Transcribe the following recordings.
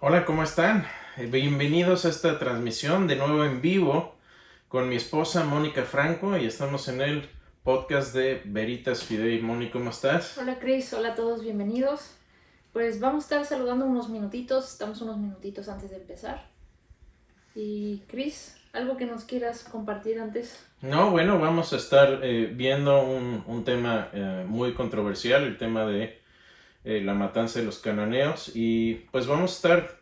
Hola, ¿cómo están? Bienvenidos a esta transmisión de nuevo en vivo con mi esposa Mónica Franco y estamos en el podcast de Veritas Fidei. Mónica, ¿cómo estás? Hola Cris, hola a todos, bienvenidos. Pues vamos a estar saludando unos minutitos, estamos unos minutitos antes de empezar. Y Cris, ¿algo que nos quieras compartir antes? No, bueno, vamos a estar viendo un tema muy controversial, el tema de la matanza de los cananeos, y pues vamos a estar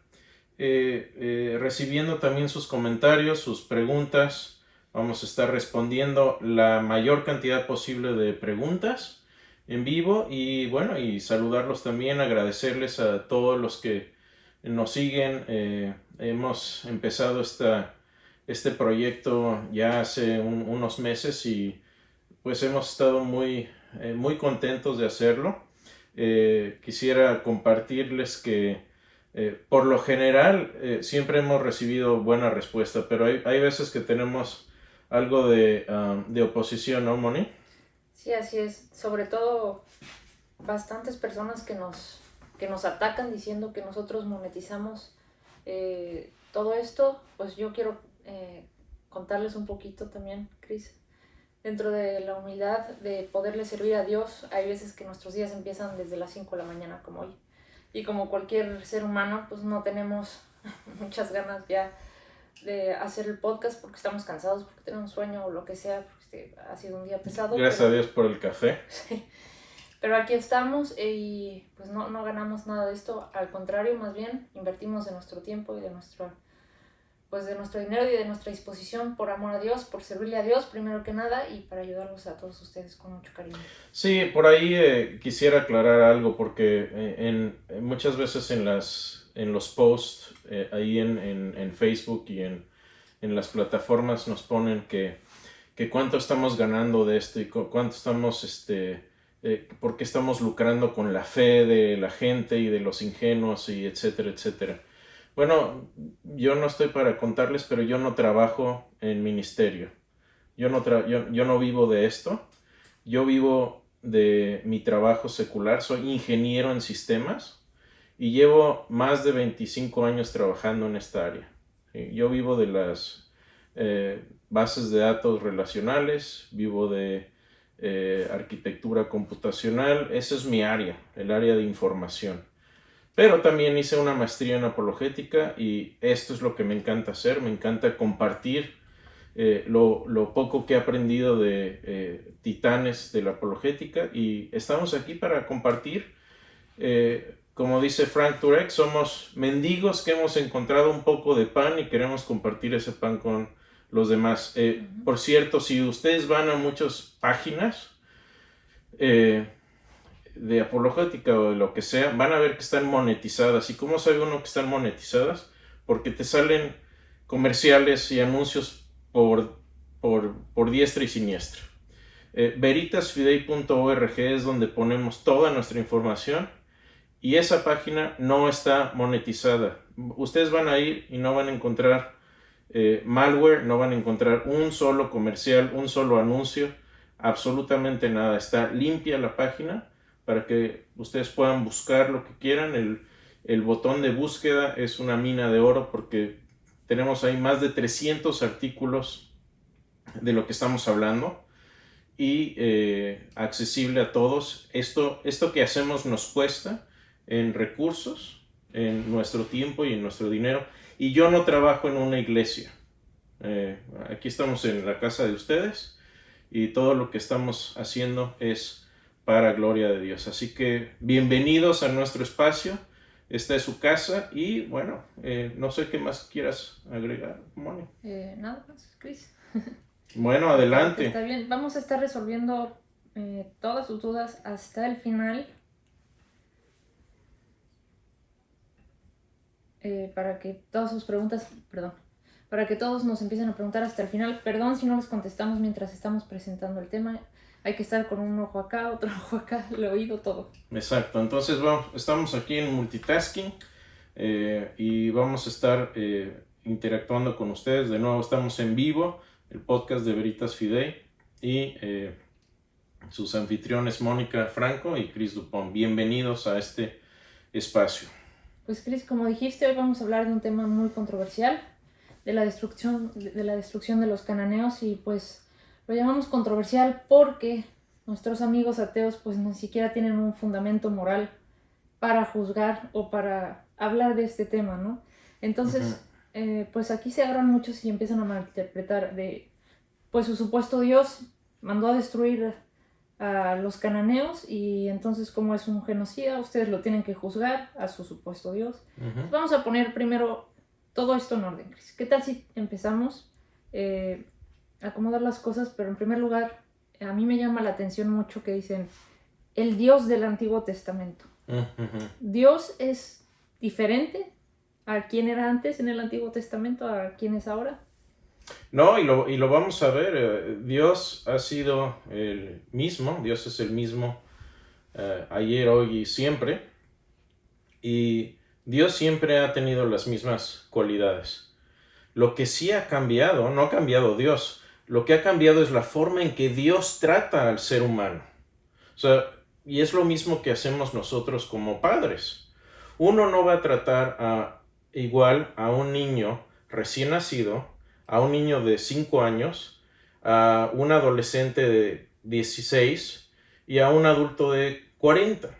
recibiendo también sus comentarios, sus preguntas. Vamos a estar respondiendo la mayor cantidad posible de preguntas en vivo y bueno, y saludarlos también, agradecerles a todos los que nos siguen. Hemos empezado este proyecto ya hace unos meses y pues hemos estado muy contentos de hacerlo. Quisiera compartirles que por lo general siempre hemos recibido buena respuesta, pero hay veces que tenemos algo de oposición, ¿no, Moni? Sí, así es. Sobre todo bastantes personas que nos atacan diciendo que nosotros monetizamos todo esto. Pues yo quiero contarles un poquito también, Cris. Dentro de la humildad de poderle servir a Dios, hay veces que nuestros días empiezan desde las 5 de la mañana como hoy. Y como cualquier ser humano, pues no tenemos muchas ganas ya de hacer el podcast porque estamos cansados, porque tenemos sueño o lo que sea, porque ha sido un día pesado. Gracias a Dios por el café. Sí. Pero aquí estamos y pues no ganamos nada de esto, al contrario, más bien invertimos de nuestro tiempo y de nuestro dinero y de nuestra disposición por amor a Dios, por servirle a Dios primero que nada y para ayudarlos a todos ustedes con mucho cariño. Sí, por ahí quisiera aclarar algo porque muchas veces en los posts ahí en Facebook y en las plataformas nos ponen que cuánto estamos ganando de esto y cuánto estamos, por qué estamos lucrando con la fe de la gente y de los ingenuos y etcétera, etcétera. Bueno, yo no estoy para contarles, pero yo no trabajo en ministerio. Yo no vivo de esto. Yo vivo de mi trabajo secular. Soy ingeniero en sistemas y llevo más de 25 años trabajando en esta área. Yo vivo de las bases de datos relacionales, vivo de arquitectura computacional. Esa es mi área, el área de información. Pero también hice una maestría en apologética y esto es lo que me encanta hacer. Me encanta compartir lo poco que he aprendido de titanes de la apologética y estamos aquí para compartir. Como dice Frank Turek, somos mendigos que hemos encontrado un poco de pan y queremos compartir ese pan con los demás. Por cierto, si ustedes van a muchas páginas de apologética o de lo que sea, van a ver que están monetizadas. ¿Y cómo sabe uno que están monetizadas? Porque te salen comerciales y anuncios por diestra y siniestra. Veritasfidei.org es donde ponemos toda nuestra información y esa página no está monetizada. Ustedes van a ir y no van a encontrar malware, no van a encontrar un solo comercial, un solo anuncio, absolutamente nada. Está limpia la página para que ustedes puedan buscar lo que quieran. El botón de búsqueda es una mina de oro porque tenemos ahí más de 300 artículos de lo que estamos hablando y accesible a todos. Esto que hacemos nos cuesta en recursos, en nuestro tiempo y en nuestro dinero. Y yo no trabajo en una iglesia. Aquí estamos en la casa de ustedes y todo lo que estamos haciendo es para gloria de Dios. Así que bienvenidos a nuestro espacio. Esta es su casa y bueno, no sé qué más quieras agregar, Moni. Nada más, Cris. Bueno, adelante. Está bien, vamos a estar resolviendo todas sus dudas hasta el final. Para que todas sus preguntas, para que todos nos empiecen a preguntar hasta el final. Perdón si no les contestamos mientras estamos presentando el tema. Hay que estar con un ojo acá, otro ojo acá, el oído, todo. Exacto, entonces estamos aquí en multitasking y vamos a estar interactuando con ustedes. De nuevo estamos en vivo, el podcast de Veritas Fidei y sus anfitriones Mónica Franco y Cris Dupont. Bienvenidos a este espacio. Pues Cris, como dijiste, hoy vamos a hablar de un tema muy controversial, de la destrucción de los cananeos, y pues lo llamamos controversial porque nuestros amigos ateos pues ni siquiera tienen un fundamento moral para juzgar o para hablar de este tema, ¿no? Entonces, pues aquí se agarran muchos y empiezan a malinterpretar de, pues su supuesto Dios mandó a destruir a los cananeos y entonces como es un genocida, ustedes lo tienen que juzgar a su supuesto Dios. Vamos a poner primero todo esto en orden, Cris. ¿Qué tal si empezamos a acomodar las cosas? Pero en primer lugar, a mí me llama la atención mucho que dicen el Dios del Antiguo Testamento. Dios es diferente a quien era antes en el Antiguo Testamento, a quien es ahora. No, y lo vamos a ver. Dios ha sido el mismo. Dios es el mismo ayer, hoy y siempre. Y Dios siempre ha tenido las mismas cualidades. Lo que sí ha cambiado, no ha cambiado Dios. Lo que ha cambiado es la forma en que Dios trata al ser humano. O sea, y es lo mismo que hacemos nosotros como padres. Uno no va a tratar igual a un niño recién nacido, a un niño de 5 años, a un adolescente de 16 y a un adulto de 40.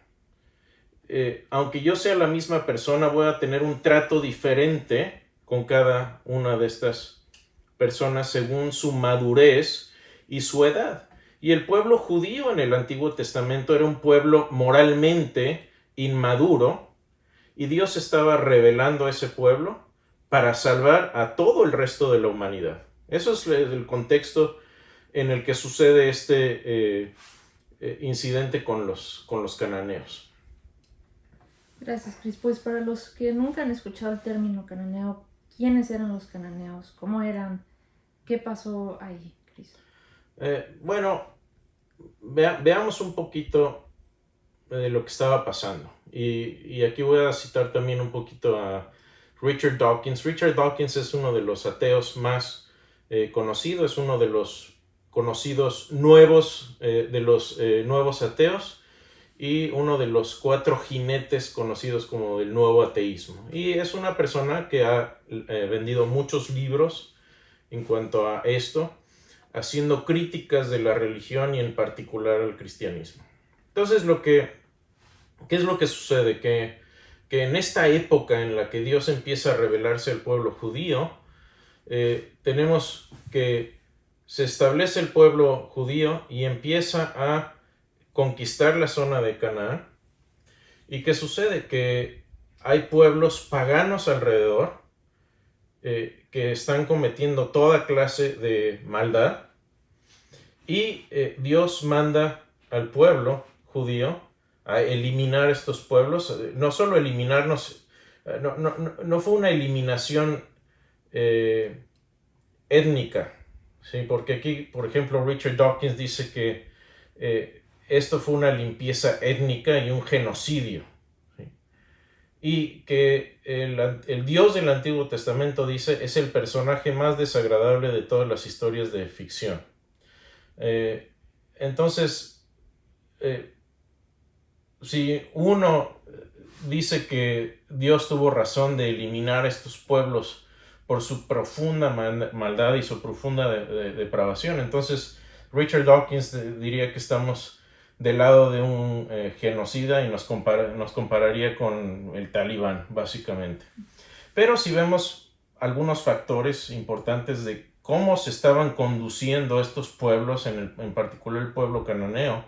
Aunque yo sea la misma persona, voy a tener un trato diferente con cada una de estas personas según su madurez y su edad. Y el pueblo judío en el Antiguo Testamento era un pueblo moralmente inmaduro, y Dios estaba revelando a ese pueblo para salvar a todo el resto de la humanidad. Eso es el contexto en el que sucede este incidente con los cananeos. Gracias, Cris. Pues para los que nunca han escuchado el término cananeo, ¿quiénes eran los cananeos? ¿Cómo eran? ¿Qué pasó ahí, Cris? Bueno, veamos un poquito de lo que estaba pasando. Y aquí voy a citar también un poquito a Richard Dawkins. Richard Dawkins es uno de los ateos más conocidos, es uno de los conocidos nuevos, nuevos ateos, y uno de los 4 jinetes conocidos como el nuevo ateísmo. Y es una persona que ha vendido muchos libros en cuanto a esto, haciendo críticas de la religión y en particular al cristianismo. Entonces, ¿qué es lo que sucede? Que en esta época en la que Dios empieza a revelarse al pueblo judío, tenemos que se establece el pueblo judío y empieza a conquistar la zona de Canaán. ¿Y qué sucede? Que hay pueblos paganos alrededor que están cometiendo toda clase de maldad, y Dios manda al pueblo judío a eliminar estos pueblos. No solo eliminarnos, no fue una eliminación étnica, ¿sí? Porque aquí, por ejemplo, Richard Dawkins dice que esto fue una limpieza étnica y un genocidio, ¿sí? Y que el Dios del Antiguo Testamento, dice, es el personaje más desagradable de todas las historias de ficción. Entonces, si uno dice que Dios tuvo razón de eliminar a estos pueblos por su profunda maldad y su profunda depravación, entonces Richard Dawkins diría que estamos del lado de un genocida y nos compararía con el Talibán, básicamente. Pero si vemos algunos factores importantes de cómo se estaban conduciendo estos pueblos, en particular el pueblo cananeo,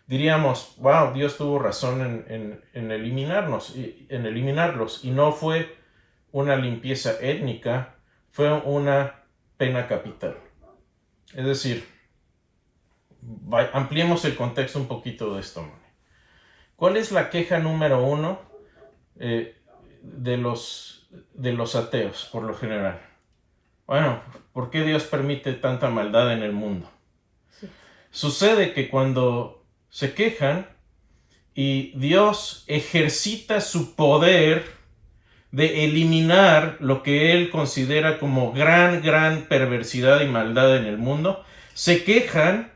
diríamos, wow, Dios tuvo razón en eliminarlos, y no fue una limpieza étnica, fue una pena capital. Es decir, ampliemos el contexto un poquito de esto. ¿Cuál es la queja número 1 de los ateos, por lo general? Bueno, ¿por qué Dios permite tanta maldad en el mundo? Sí. Sucede que cuando se quejan y Dios ejercita su poder de eliminar lo que Él considera como gran perversidad y maldad en el mundo, se quejan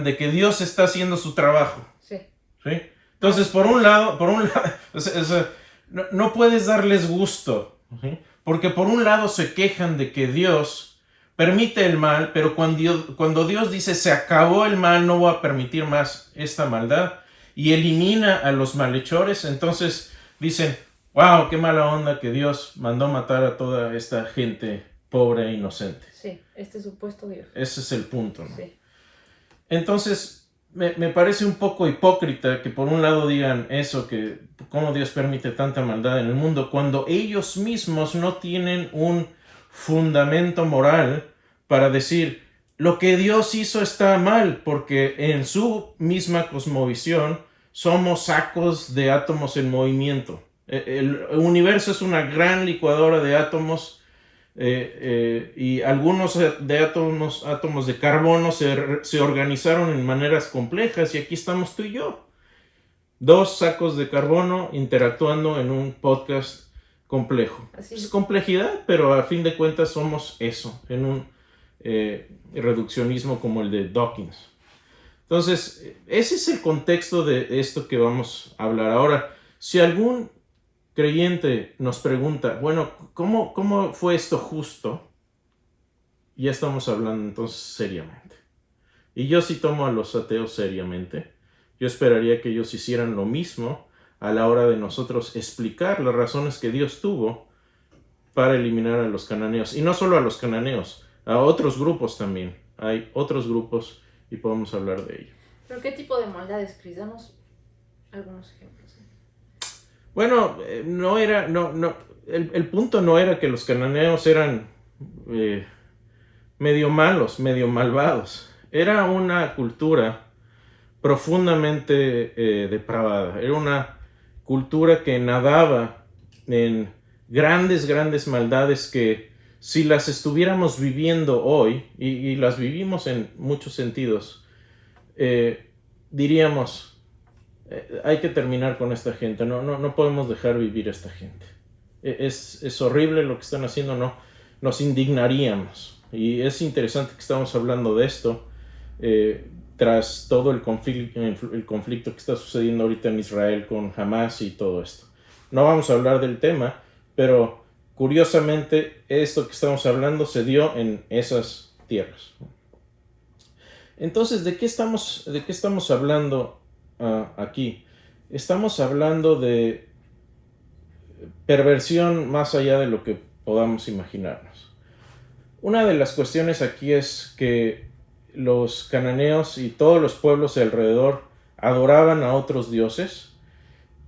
de que Dios está haciendo su trabajo. Sí. ¿Sí? Entonces, por un lado no puedes darles gusto, ¿sí? Porque por un lado se quejan de que Dios permite el mal, pero cuando Dios dice se acabó el mal, no voy a permitir más esta maldad, y elimina a los malhechores, entonces dicen, wow, qué mala onda que Dios mandó matar a toda esta gente pobre e inocente. Sí, este supuesto Dios. Ese es el punto, ¿no? Sí. Entonces, me parece un poco hipócrita que por un lado digan eso, que cómo Dios permite tanta maldad en el mundo, cuando ellos mismos no tienen un fundamento moral para decir, lo que Dios hizo está mal, porque en su misma cosmovisión somos sacos de átomos en movimiento. El universo es una gran licuadora de átomos y algunos de átomos de carbono se organizaron en maneras complejas y aquí estamos tú y yo. 2 sacos de carbono interactuando en un podcast complejo. Es complejidad, pero a fin de cuentas somos eso, en un reduccionismo como el de Dawkins. Entonces, ese es el contexto de esto que vamos a hablar ahora. Si algún creyente nos pregunta, bueno, ¿cómo fue esto justo? Ya estamos hablando entonces seriamente. Y yo sí tomo a los ateos seriamente. Yo esperaría que ellos hicieran lo mismo a la hora de nosotros explicar las razones que Dios tuvo para eliminar a los cananeos. Y no solo a los cananeos, a otros grupos también. Hay otros grupos y podemos hablar de ello. ¿Pero qué tipo de maldades, Cris? Danos algunos ejemplos. Bueno, el punto no era que los cananeos eran medio malos, medio malvados. Era una cultura profundamente depravada. Era una cultura que nadaba en grandes maldades que si las estuviéramos viviendo hoy, y las vivimos en muchos sentidos, diríamos, hay que terminar con esta gente, no podemos dejar vivir a esta gente. Es horrible lo que están haciendo, no, nos indignaríamos. Y es interesante que estamos hablando de esto tras todo el conflicto que está sucediendo ahorita en Israel con Hamas y todo esto. No vamos a hablar del tema, pero curiosamente esto que estamos hablando se dio en esas tierras. Entonces, ¿de qué estamos hablando aquí? Estamos hablando de perversión más allá de lo que podamos imaginarnos. Una de las cuestiones aquí es que los cananeos y todos los pueblos de alrededor adoraban a otros dioses,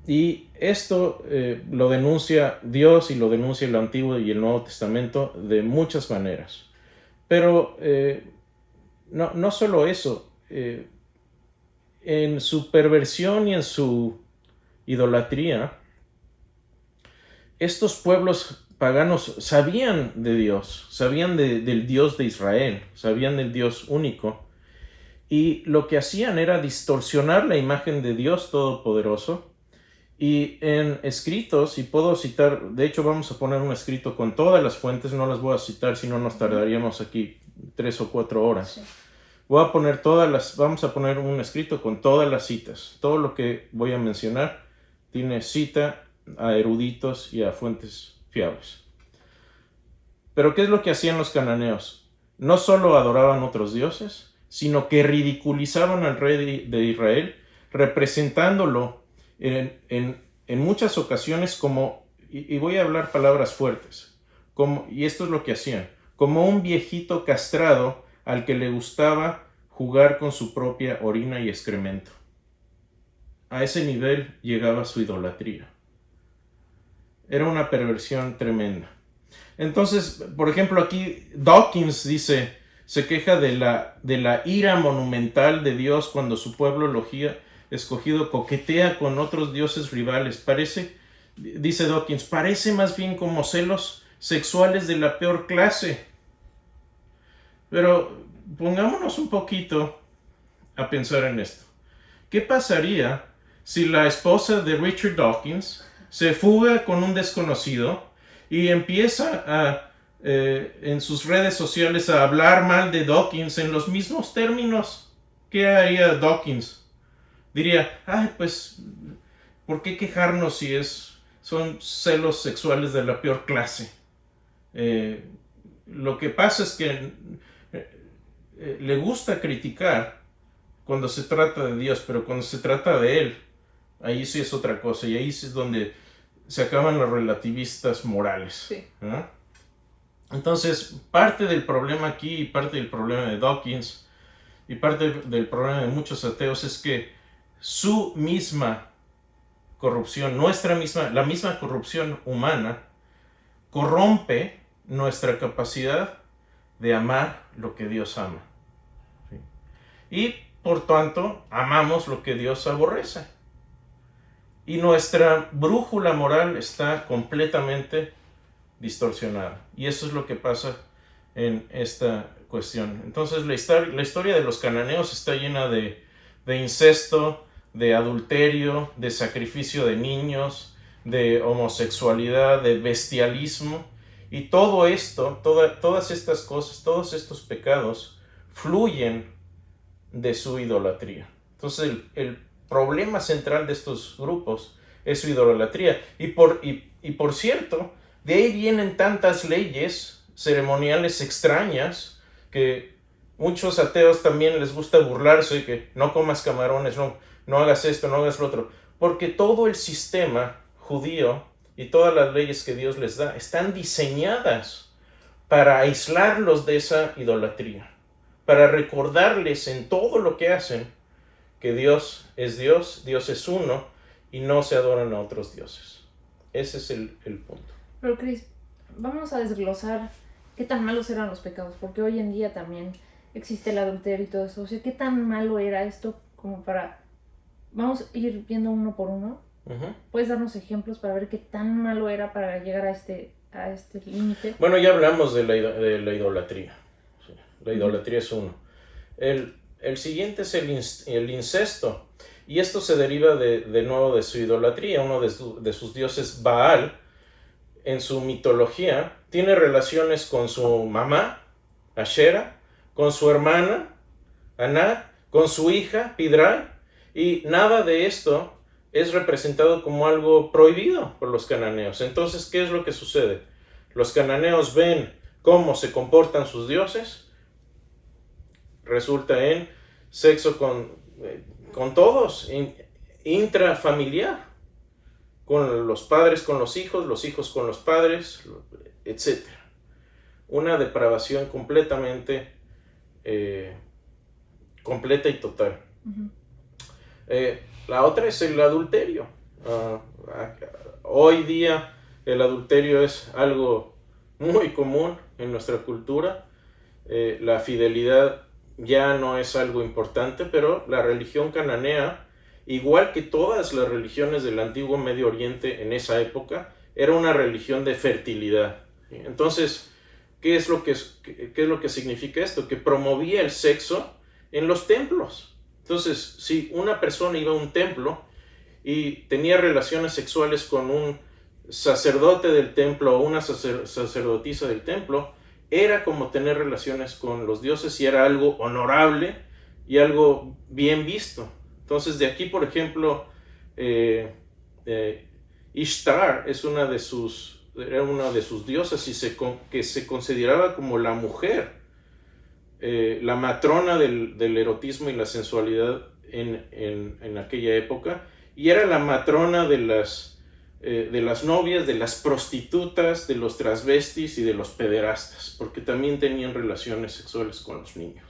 y esto lo denuncia Dios y lo denuncia el Antiguo y el Nuevo Testamento de muchas maneras. Pero no solo eso, en su perversión y en su idolatría, estos pueblos paganos sabían de Dios, sabían del Dios de Israel, sabían del Dios único, y lo que hacían era distorsionar la imagen de Dios Todopoderoso. Y en escritos, y puedo citar, de hecho vamos a poner un escrito con todas las fuentes, no las voy a citar, si no nos tardaríamos aquí 3 o 4 horas. Sí. Vamos a poner un escrito con todas las citas. Todo lo que voy a mencionar tiene cita a eruditos y a fuentes fiables. Pero ¿qué es lo que hacían los cananeos? No solo adoraban otros dioses, sino que ridiculizaban al rey de Israel, representándolo en muchas ocasiones como, y voy a hablar palabras fuertes, y esto es lo que hacían, como un viejito castrado al que le gustaba jugar con su propia orina y excremento. A ese nivel llegaba su idolatría. Era una perversión tremenda. Entonces, por ejemplo, aquí Dawkins se queja de la ira monumental de Dios cuando su pueblo escogido coquetea con otros dioses rivales. Dice Dawkins, parece más bien como celos sexuales de la peor clase. Pero pongámonos un poquito a pensar en esto. ¿Qué pasaría si la esposa de Richard Dawkins se fuga con un desconocido y empieza en sus redes sociales a hablar mal de Dawkins en los mismos términos que haría Dawkins? Diría, pues, ¿por qué quejarnos si es son celos sexuales de la peor clase. Lo que pasa es que le gusta criticar cuando se trata de Dios, pero cuando se trata de Él, ahí sí es otra cosa, y ahí sí es donde se acaban los relativistas morales. Sí. Entonces, parte del problema aquí, y parte del problema de Dawkins, y parte del problema de muchos ateos es que su misma corrupción, la misma corrupción humana, corrompe nuestra capacidad de amar lo que Dios ama. ¿Sí? Y por tanto, amamos lo que Dios aborrece. Y nuestra brújula moral está completamente distorsionada. Y eso es lo que pasa en esta cuestión. Entonces, la historia de los cananeos está llena de incesto, de adulterio, de sacrificio de niños, de homosexualidad, de bestialismo. Y todo esto, todas estas cosas, todos estos pecados fluyen de su idolatría. Entonces el problema central de estos grupos es su idolatría. Y por cierto, de ahí vienen tantas leyes ceremoniales extrañas que muchos ateos también les gusta burlarse, que no comas camarones, no hagas esto, no hagas lo otro. Porque todo el sistema judío y todas las leyes que Dios les da están diseñadas para aislarlos de esa idolatría, para recordarles en todo lo que hacen que Dios, Dios es uno y no se adoran a otros dioses. Ese es el punto. Pero Chris, vamos a desglosar qué tan malos eran los pecados, porque hoy en día también existe el adulterio y todo eso. O sea, qué tan malo era esto como para... Vamos a ir viendo uno por uno. Uh-huh. ¿Puedes darnos ejemplos para ver qué tan malo era para llegar a este límite? Bueno, ya hablamos de la idolatría. Sí, la idolatría es uno. El siguiente es el incesto. Y esto se deriva de nuevo de su idolatría. Uno de sus dioses, Baal, en su mitología, tiene relaciones con su mamá, Ashera, con su hermana, Anat, con su hija, Pidrai, y nada de esto es representado como algo prohibido por los cananeos. Entonces, ¿qué es lo que sucede? Los cananeos ven cómo se comportan sus dioses, resulta en sexo con todos, intrafamiliar, con los padres con los hijos con los padres, etc. Una depravación completamente completa y total. Uh-huh. La otra es el adulterio. Hoy día el adulterio es algo muy común en nuestra cultura. La fidelidad ya no es algo importante, pero la religión cananea, igual que todas las religiones del antiguo Medio Oriente en esa época, era una religión de fertilidad. Entonces, ¿qué es lo que significa esto? Que promovía el sexo en los templos. Entonces, si una persona iba a un templo y tenía relaciones sexuales con un sacerdote del templo o una sacerdotisa del templo, era como tener relaciones con los dioses y era algo honorable y algo bien visto. Entonces, de aquí, por ejemplo, Ishtar era una de sus diosas y que se consideraba como la mujer, la matrona del erotismo y la sensualidad en aquella época, y era la matrona de las novias, de las prostitutas, de los transvestis y de los pederastas, porque también tenían relaciones sexuales con los niños.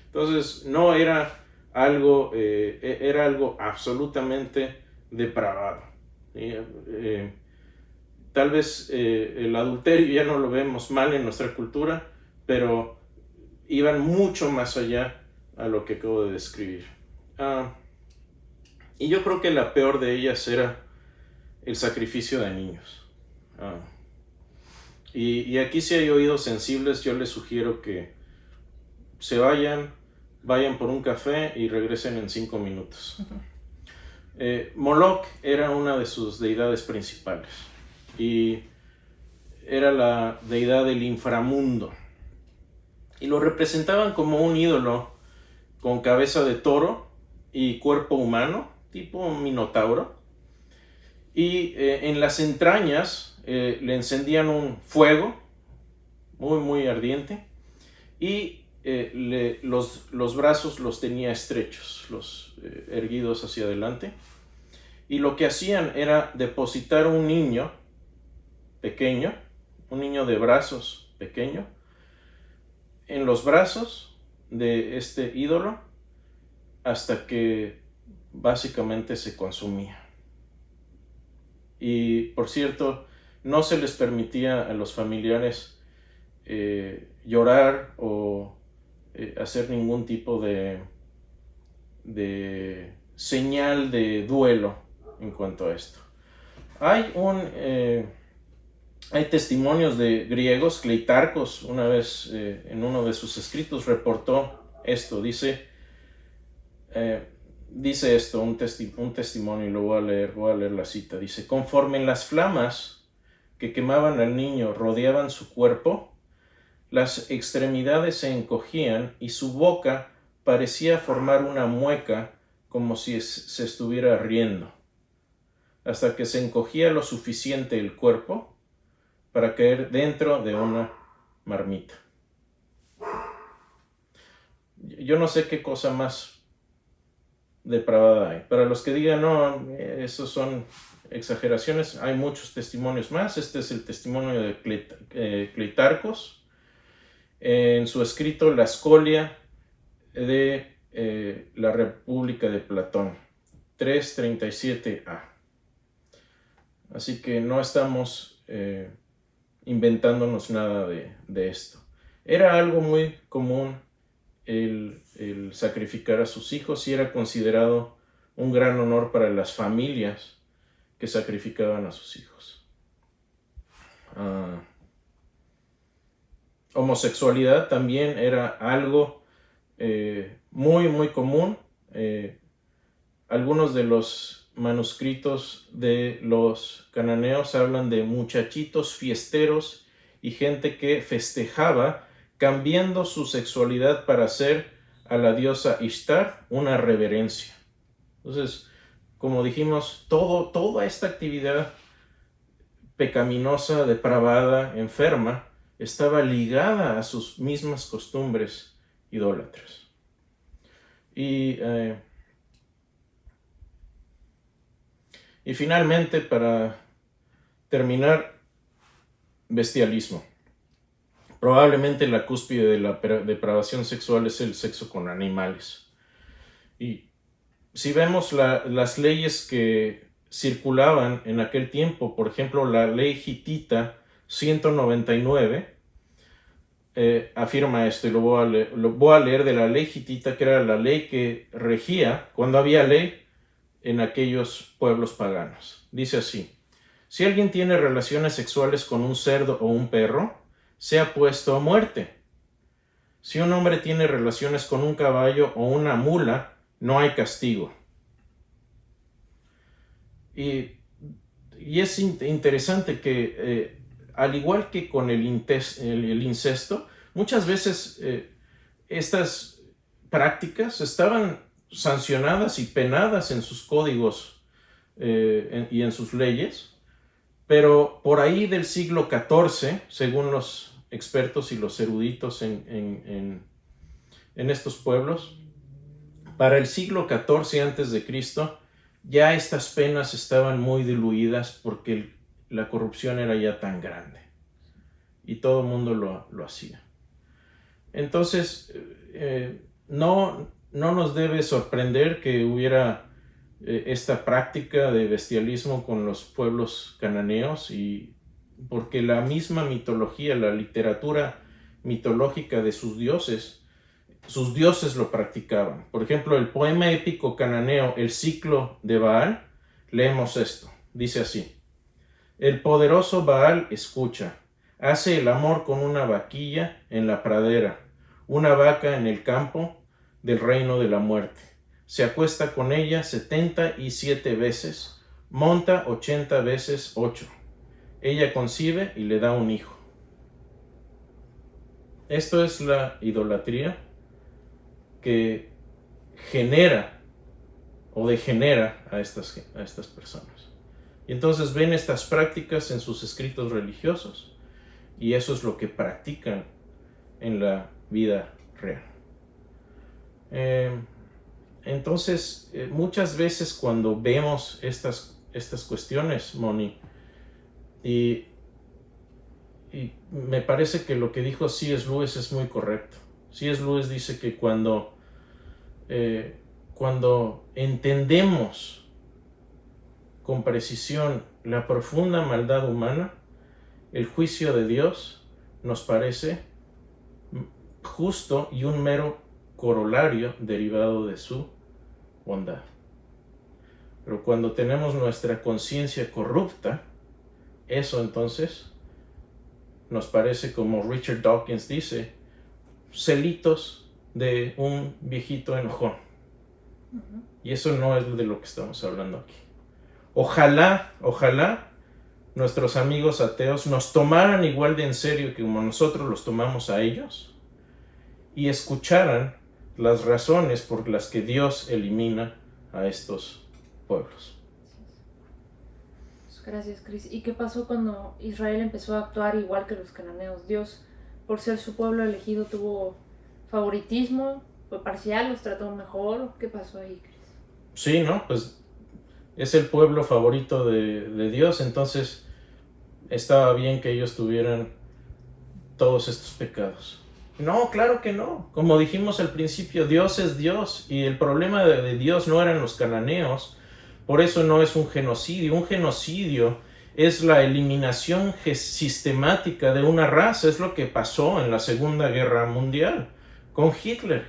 Entonces, no era algo, era algo absolutamente depravado. Tal vez el adulterio ya no lo vemos mal en nuestra cultura, pero iban mucho más allá a lo que acabo de describir. Y yo creo que la peor de ellas era el sacrificio de niños. Y aquí, si hay oídos sensibles, yo les sugiero que se vayan por un café y regresen en 5 minutos. Moloch era una de sus deidades principales y era la deidad del inframundo, y lo representaban como un ídolo con cabeza de toro y cuerpo humano, tipo minotauro, y en las entrañas le encendían un fuego muy muy ardiente y los brazos los tenía estrechos, los erguidos hacia adelante, y lo que hacían era depositar un niño pequeño, un niño de brazos pequeño, en los brazos de este ídolo hasta que básicamente se consumía. Y por cierto, no se les permitía a los familiares llorar o hacer ningún tipo de señal de duelo en cuanto a esto. Hay testimonios de griegos. Cleitarcos una vez en uno de sus escritos reportó esto. Dice esto, un testimonio, y lo voy a leer la cita. Dice: conforme las flamas que quemaban al niño rodeaban su cuerpo, las extremidades se encogían y su boca parecía formar una mueca como si se estuviera riendo, hasta que se encogía lo suficiente el cuerpo para caer dentro de una marmita. Yo no sé qué cosa más depravada hay. Para los que digan, no, esos son exageraciones, hay muchos testimonios más. Este es el testimonio de Cleitarcos en su escrito La Escolia de la República de Platón, 337a. Así que no estamos inventándonos nada de esto. Era algo muy común el sacrificar a sus hijos, y era considerado un gran honor para las familias que sacrificaban a sus hijos. Homosexualidad también era algo muy muy común. Algunos de los manuscritos de los cananeos hablan de muchachitos fiesteros y gente que festejaba cambiando su sexualidad para hacer a la diosa Ishtar una reverencia. Entonces, como dijimos, toda esta actividad pecaminosa, depravada, enferma, estaba ligada a sus mismas costumbres idólatras. Y finalmente, para terminar, bestialismo. Probablemente la cúspide de la depravación sexual es el sexo con animales. Y si vemos las leyes que circulaban en aquel tiempo, por ejemplo, la ley hitita 199, afirma esto, y lo voy a leer de la ley hitita, que era la ley que regía cuando había ley en aquellos pueblos paganos. Dice así: si alguien tiene relaciones sexuales con un cerdo o un perro, sea puesto a muerte. Si un hombre tiene relaciones con un caballo o una mula, no hay castigo. Y es interesante que al igual que con el incesto, muchas veces estas prácticas estaban sancionadas y penadas en sus códigos y en sus leyes, pero por ahí del siglo XIV, según los expertos y los eruditos en estos pueblos, para el siglo XIV a.C., ya estas penas estaban muy diluidas porque la corrupción era ya tan grande y todo el mundo lo hacía. Entonces, no nos debe sorprender que hubiera esta práctica de bestialismo con los pueblos cananeos, y porque la misma mitología, la literatura mitológica de sus dioses lo practicaban. Por ejemplo, el poema épico cananeo El ciclo de Baal, leemos esto. Dice así: el poderoso Baal escucha, hace el amor con una vaquilla en la pradera, una vaca en el campo del reino de la muerte. Se acuesta con ella 77 veces, monta 80 veces 8. Ella concibe y le da un hijo. Esto es la idolatría que genera o degenera a estas personas. Y entonces ven estas prácticas en sus escritos religiosos y eso es lo que practican en la vida real. Entonces, muchas veces cuando vemos estas cuestiones, Moni, y me parece que lo que dijo C.S. Lewis es muy correcto. C.S. Lewis dice que cuando entendemos con precisión la profunda maldad humana, el juicio de Dios nos parece justo y un mero corolario derivado de su bondad. Pero cuando tenemos nuestra conciencia corrupta, eso entonces nos parece, como Richard Dawkins dice, celitos de un viejito enojón. Y eso no es de lo que estamos hablando aquí. Ojalá nuestros amigos ateos nos tomaran igual de en serio que como nosotros los tomamos a ellos y escucharan las razones por las que Dios elimina a estos pueblos. Gracias, Chris. ¿Y qué pasó cuando Israel empezó a actuar igual que los cananeos? Dios, por ser su pueblo elegido, tuvo favoritismo, fue parcial, los trató mejor. ¿Qué pasó ahí, Chris? Sí, ¿no? Pues es el pueblo favorito de Dios, entonces estaba bien que ellos tuvieran todos estos pecados. No, claro que no. Como dijimos al principio, Dios es Dios y el problema de Dios no eran los cananeos. Por eso no es un genocidio. Un genocidio es la eliminación sistemática de una raza. Es lo que pasó en la Segunda Guerra Mundial con Hitler.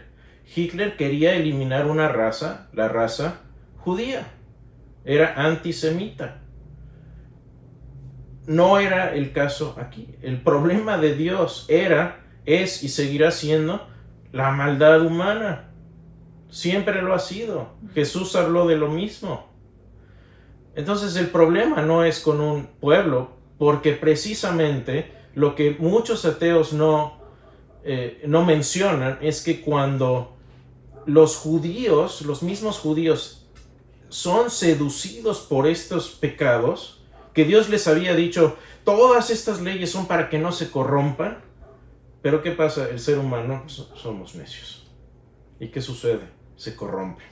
Hitler quería eliminar una raza, la raza judía. Era antisemita. No era el caso aquí. El problema de Dios es y seguirá siendo la maldad humana. Siempre lo ha sido. Jesús habló de lo mismo. Entonces el problema no es con un pueblo, porque precisamente lo que muchos ateos no mencionan es que cuando los judíos, los mismos judíos, son seducidos por estos pecados, que Dios les había dicho, todas estas leyes son para que no se corrompan, pero ¿qué pasa? El ser humano somos necios. ¿Y qué sucede? Se corrompe.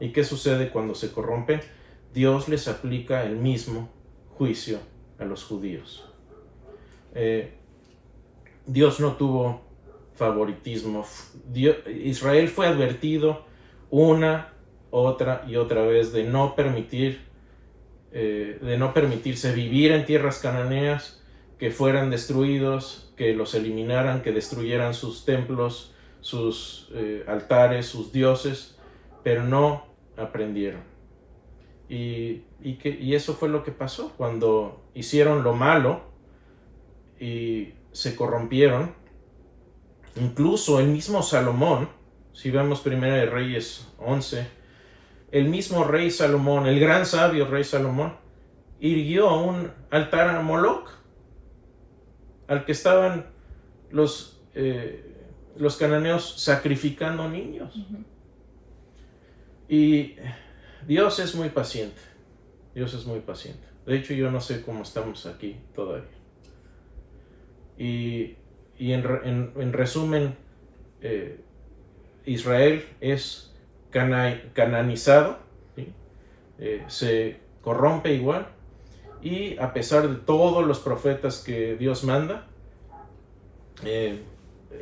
¿Y qué sucede cuando se corrompen? Dios les aplica el mismo juicio a los judíos. Dios no tuvo favoritismo. Israel fue advertido una, otra y otra vez de no permitirse vivir en tierras cananeas, que fueran destruidos, que los eliminaran, que destruyeran sus templos, sus altares, sus dioses, pero no aprendieron. Y eso fue lo que pasó cuando hicieron lo malo y se corrompieron. Incluso el mismo Salomón, si vemos Primera de Reyes 11, el mismo rey Salomón, el gran sabio rey Salomón, irguió un altar a Moloch, al que estaban los cananeos sacrificando niños. Y Dios es muy paciente. Dios es muy paciente. De hecho, yo no sé cómo estamos aquí todavía. Y en resumen, Israel es cananizado, ¿sí? Se corrompe igual, y a pesar de todos los profetas que Dios manda,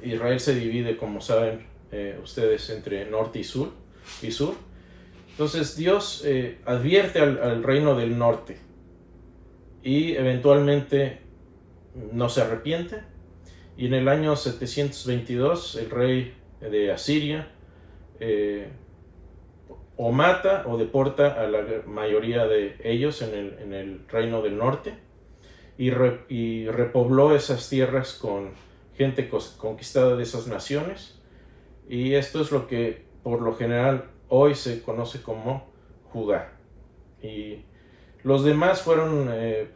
Israel se divide, como saben ustedes, entre norte y sur. Entonces Dios advierte al reino del norte y eventualmente no se arrepiente, y en el año 722 el rey de Asiria o mata o deporta a la mayoría de ellos en el reino del norte y repobló esas tierras con gente conquistada de esas naciones, y esto es lo que por lo general hoy se conoce como Judá. Y los demás fueron, este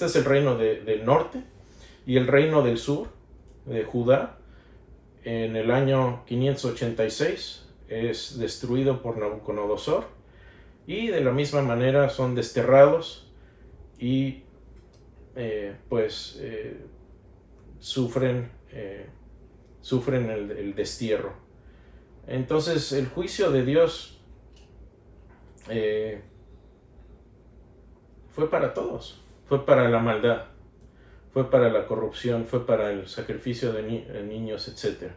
es el reino del norte, y el reino del sur de Judá en el año 586 es destruido por Nabucodonosor, y de la misma manera son desterrados y pues sufren el destierro. Entonces el juicio de Dios fue para todos, fue para la maldad, fue para la corrupción, fue para el sacrificio de niños, etc.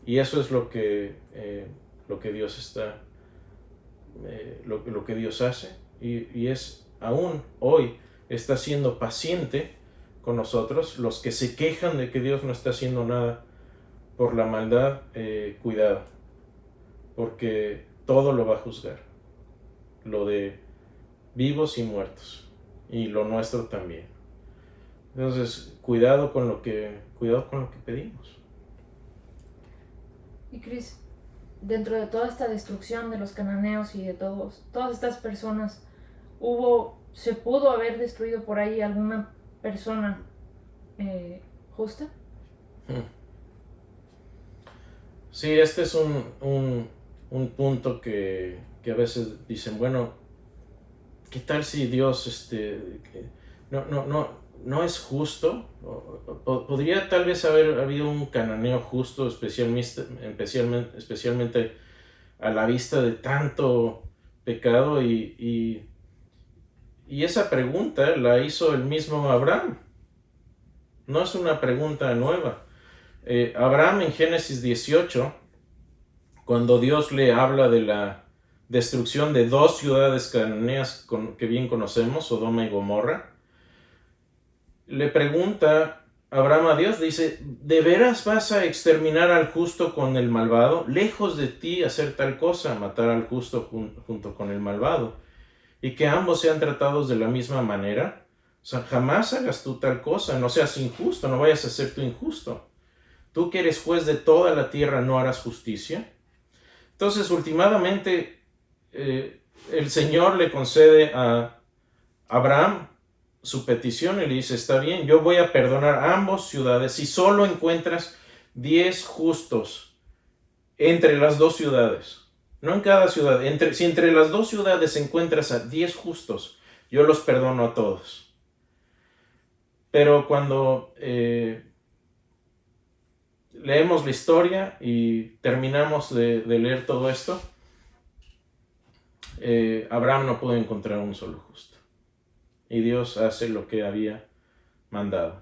Y eso es lo que Dios está, lo que Dios hace, y es aún hoy está siendo paciente con nosotros. Los que se quejan de que Dios no está haciendo nada por la maldad, cuidado, porque todo lo va a juzgar, lo de vivos y muertos, y lo nuestro también. Entonces, cuidado con lo que pedimos. Y Cris, dentro de toda esta destrucción de los cananeos y de todas estas personas, ¿se pudo haber destruido por ahí alguna persona justa? Sí, este es un punto que a veces dicen, bueno, ¿qué tal si Dios no es justo? Podría tal vez haber habido un cananeo justo, especialmente a la vista de tanto pecado, y esa pregunta la hizo el mismo Abraham. No es una pregunta nueva. Abraham en Génesis 18, cuando Dios le habla de la destrucción de 2 ciudades cananeas que bien conocemos, Sodoma y Gomorra, le pregunta Abraham a Dios, dice, ¿de veras vas a exterminar al justo con el malvado? Lejos de ti hacer tal cosa, matar al justo junto con el malvado, y que ambos sean tratados de la misma manera. O sea, jamás hagas tú tal cosa, no seas injusto, no vayas a ser tú injusto. Tú que eres juez de toda la tierra, ¿no harás justicia? Entonces, últimamente, el Señor le concede a Abraham su petición y le dice, está bien, yo voy a perdonar a ambas ciudades si solo encuentras 10 justos entre las 2 ciudades. No en cada ciudad. Si entre las 2 ciudades encuentras a 10 justos, yo los perdono a todos. Pero cuando leemos la historia y terminamos de leer todo esto, Abraham no pudo encontrar un solo justo. Y Dios hace lo que había mandado.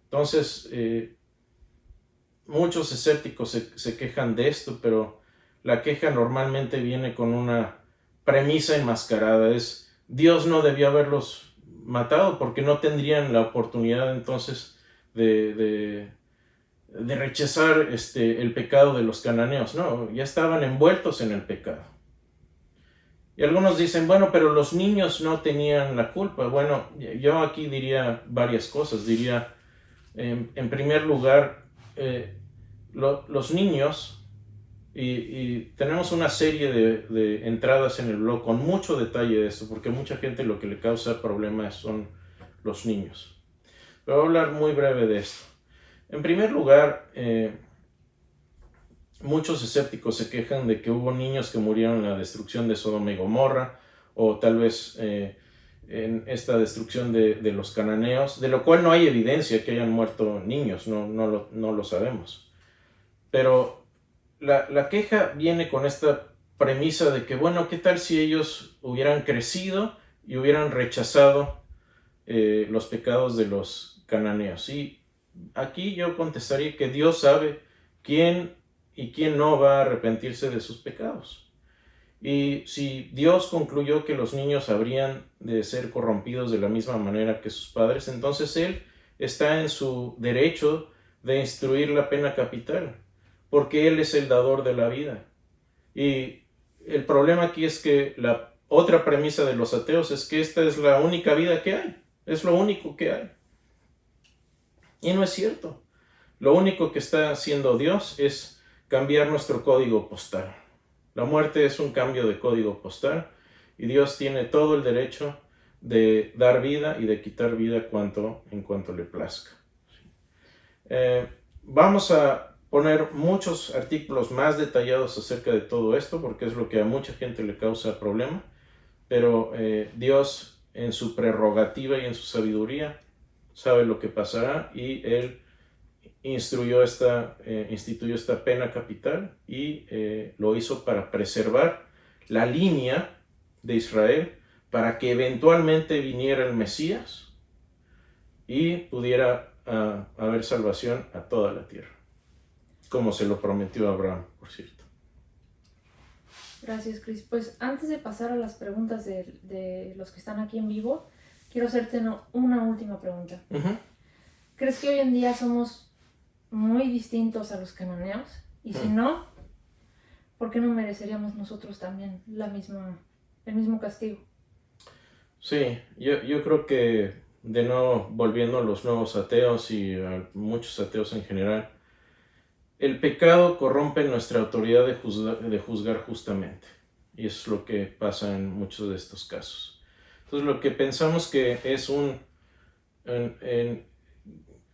Entonces, muchos escépticos se quejan de esto, pero la queja normalmente viene con una premisa enmascarada. Es, Dios no debió haberlos matado porque no tendrían la oportunidad entonces de rechazar el pecado de los cananeos. No, ya estaban envueltos en el pecado. Y algunos dicen, bueno, pero los niños no tenían la culpa. Bueno, yo aquí diría varias cosas. Diría, en primer lugar, los niños, y tenemos una serie de entradas en el blog con mucho detalle de esto, porque mucha gente lo que le causa problemas son los niños. Pero voy a hablar muy breve de esto. En primer lugar, muchos escépticos se quejan de que hubo niños que murieron en la destrucción de Sodoma y Gomorra, o tal vez en esta destrucción de los cananeos, de lo cual no hay evidencia que hayan muerto niños, no lo sabemos. Pero la queja viene con esta premisa de que, bueno, ¿qué tal si ellos hubieran crecido y hubieran rechazado los pecados de los cananeos? Y aquí yo contestaría que Dios sabe quién y quién no va a arrepentirse de sus pecados. Y si Dios concluyó que los niños habrían de ser corrompidos de la misma manera que sus padres, entonces Él está en su derecho de instruir la pena capital, porque Él es el dador de la vida. Y el problema aquí es que la otra premisa de los ateos es que esta es la única vida que hay, es lo único que hay. Y no es cierto. Lo único que está haciendo Dios es cambiar nuestro código postal. La muerte es un cambio de código postal y Dios tiene todo el derecho de dar vida y de quitar vida en cuanto le plazca. Vamos a poner muchos artículos más detallados acerca de todo esto, porque es lo que a mucha gente le causa problema, pero Dios en su prerrogativa y en su sabiduría sabe lo que pasará, y Él instituyó esta pena capital, y lo hizo para preservar la línea de Israel, para que eventualmente viniera el Mesías y pudiera haber salvación a toda la tierra, como se lo prometió a Abraham, por cierto. Gracias, Chris. Pues antes de pasar a las preguntas de los que están aquí en vivo, quiero hacerte una última pregunta. Uh-huh. ¿Crees que hoy en día somos muy distintos a los cananeos? Y si no, ¿por qué no mereceríamos nosotros también el mismo castigo? Sí, yo creo que, de nuevo, volviendo a los nuevos ateos y a muchos ateos en general, el pecado corrompe nuestra autoridad de juzgar justamente. Y eso es lo que pasa en muchos de estos casos. Entonces, lo que pensamos que es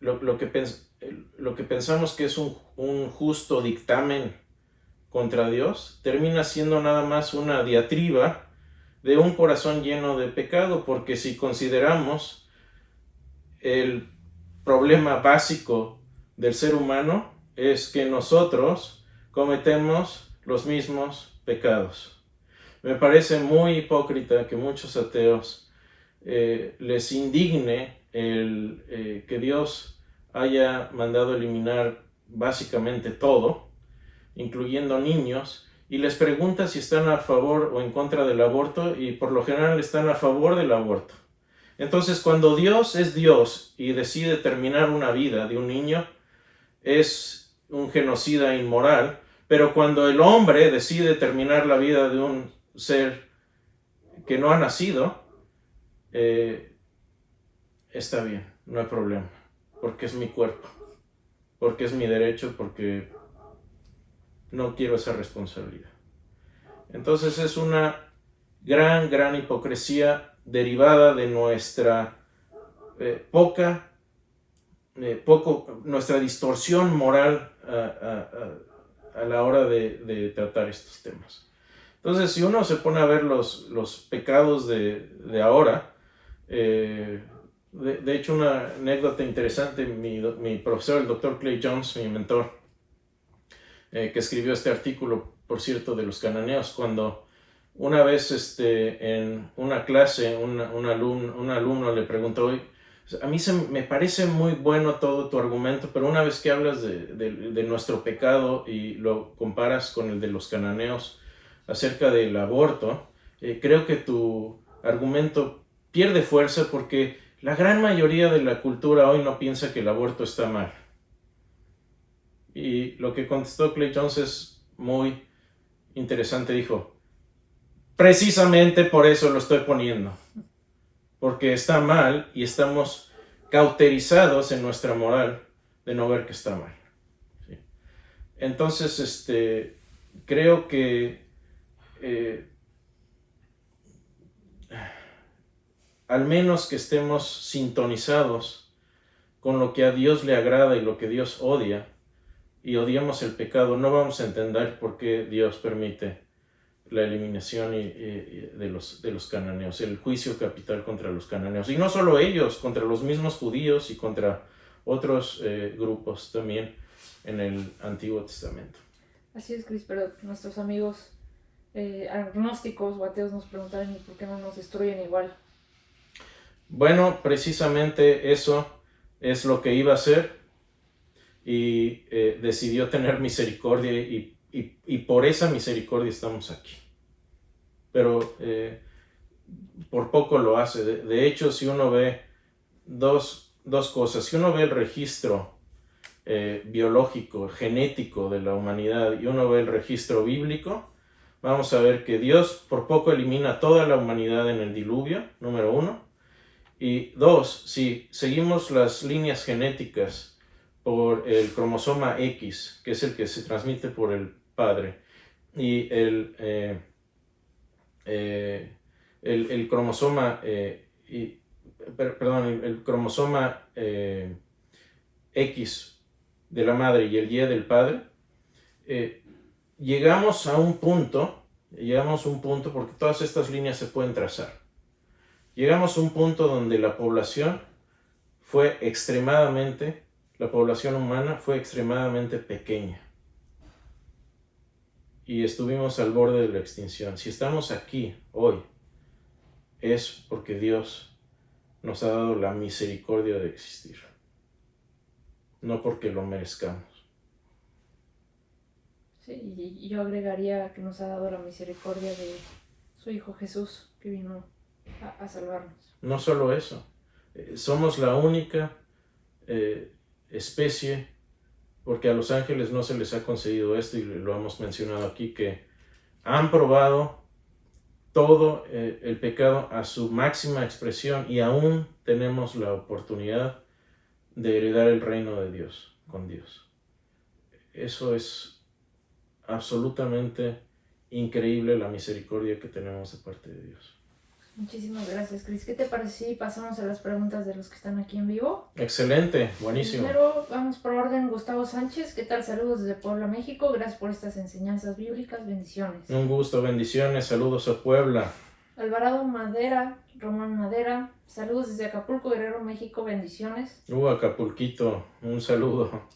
lo que pensamos que es un justo dictamen contra Dios, termina siendo nada más una diatriba de un corazón lleno de pecado, porque si consideramos el problema básico del ser humano, es que nosotros cometemos los mismos pecados. Me parece muy hipócrita que muchos ateos les indigne que Dios haya mandado eliminar básicamente todo, incluyendo niños, y les pregunta si están a favor o en contra del aborto, y por lo general están a favor del aborto. Entonces, cuando Dios es Dios y decide terminar una vida de un niño, es un genocida inmoral, pero cuando el hombre decide terminar la vida de un ser que no ha nacido, está bien, no hay problema, porque es mi cuerpo, porque es mi derecho, porque no quiero esa responsabilidad. Entonces es una gran hipocresía derivada de nuestra nuestra distorsión moral a la hora de tratar estos temas. Entonces, si uno se pone a ver los pecados de ahora, de hecho, una anécdota interesante, mi profesor, el Dr. Clay Jones, mi mentor, que escribió este artículo, por cierto, de los cananeos, cuando una vez en una clase un alumno le preguntó: a mí me parece muy bueno todo tu argumento, pero una vez que hablas de nuestro pecado y lo comparas con el de los cananeos acerca del aborto, creo que tu argumento pierde fuerza, porque la gran mayoría de la cultura hoy no piensa que el aborto está mal. Y lo que contestó Clay Jones es muy interesante. Dijo: precisamente por eso lo estoy poniendo, porque está mal y estamos cauterizados en nuestra moral de no ver que está mal. ¿Sí? Entonces, creo que al menos que estemos sintonizados con lo que a Dios le agrada y lo que Dios odia, y odiamos el pecado, no vamos a entender por qué Dios permite la eliminación de los cananeos, el juicio capital contra los cananeos. Y no solo ellos, contra los mismos judíos y contra otros grupos también en el Antiguo Testamento. Así es, Chris, pero nuestros amigos agnósticos o ateos nos preguntaron por qué no nos destruyen igual. Bueno, precisamente eso es lo que iba a hacer, y decidió tener misericordia, y por esa misericordia estamos aquí. Pero por poco lo hace. De hecho, si uno ve dos cosas, si uno ve el registro biológico, genético de la humanidad, y uno ve el registro bíblico, vamos a ver que Dios por poco elimina toda la humanidad en el diluvio, número 1. Y 2, si seguimos las líneas genéticas por el cromosoma X, que es el que se transmite por el padre, y el cromosoma el cromosoma X de la madre y el Y del padre, llegamos a un punto, porque todas estas líneas se pueden trazar. Llegamos a un punto donde la población humana fue extremadamente pequeña. Y estuvimos al borde de la extinción. Si estamos aquí hoy, es porque Dios nos ha dado la misericordia de existir. No porque lo merezcamos. Sí, y yo agregaría que nos ha dado la misericordia de su Hijo Jesús, que vino a salvarnos. No solo eso, somos la única especie, porque a los ángeles no se les ha concedido esto, y lo hemos mencionado aquí, que han probado todo el pecado a su máxima expresión, y aún tenemos la oportunidad de heredar el reino de Dios, con Dios. Eso es absolutamente increíble, la misericordia que tenemos de parte de Dios. Muchísimas gracias, Chris. ¿Qué te parece si pasamos a las preguntas de los que están aquí en vivo? Excelente, buenísimo. Primero, vamos por orden. Gustavo Sánchez, ¿qué tal? Saludos desde Puebla, México. Gracias por estas enseñanzas bíblicas. Bendiciones. Un gusto, bendiciones. Saludos a Puebla. Alvarado Madera, Román Madera, saludos desde Acapulco, Guerrero, México. Bendiciones. Acapulquito, un saludo.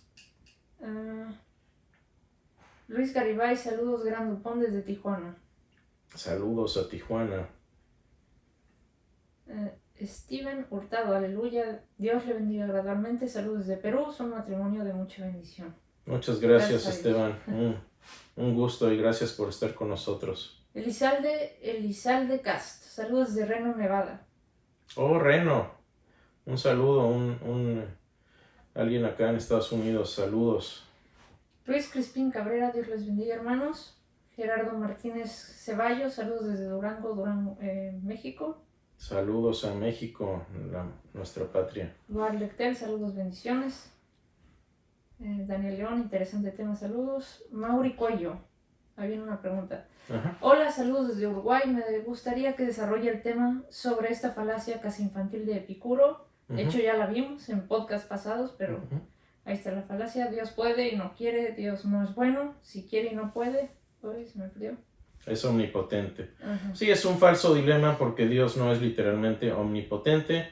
Luis Garibay, saludos, Gran Dupont desde Tijuana. Saludos a Tijuana. Steven Hurtado, aleluya, Dios le bendiga gradualmente, saludos desde Perú, son un matrimonio de mucha bendición. Muchas gracias Esteban, un gusto y gracias por estar con nosotros. Elizalde Cast, saludos desde Reno, Nevada. Reno, un saludo, alguien acá en Estados Unidos, saludos. Luis Crispín Cabrera, Dios les bendiga hermanos. Gerardo Martínez Ceballos, saludos desde Durango, México. Saludos a México, nuestra patria. Luar Lectel, saludos, bendiciones. Daniel León, interesante tema, saludos. Mauri Cuello, ahí viene una pregunta. Ajá. Hola, saludos desde Uruguay, me gustaría que desarrolle el tema sobre esta falacia casi infantil de Epicuro. De hecho ya la vimos en podcast pasados, pero ahí está la falacia. Dios puede y no quiere, Dios no es bueno, si quiere y no puede. Uy, se me perdió. Es omnipotente. Ajá. Sí, es un falso dilema porque Dios no es literalmente omnipotente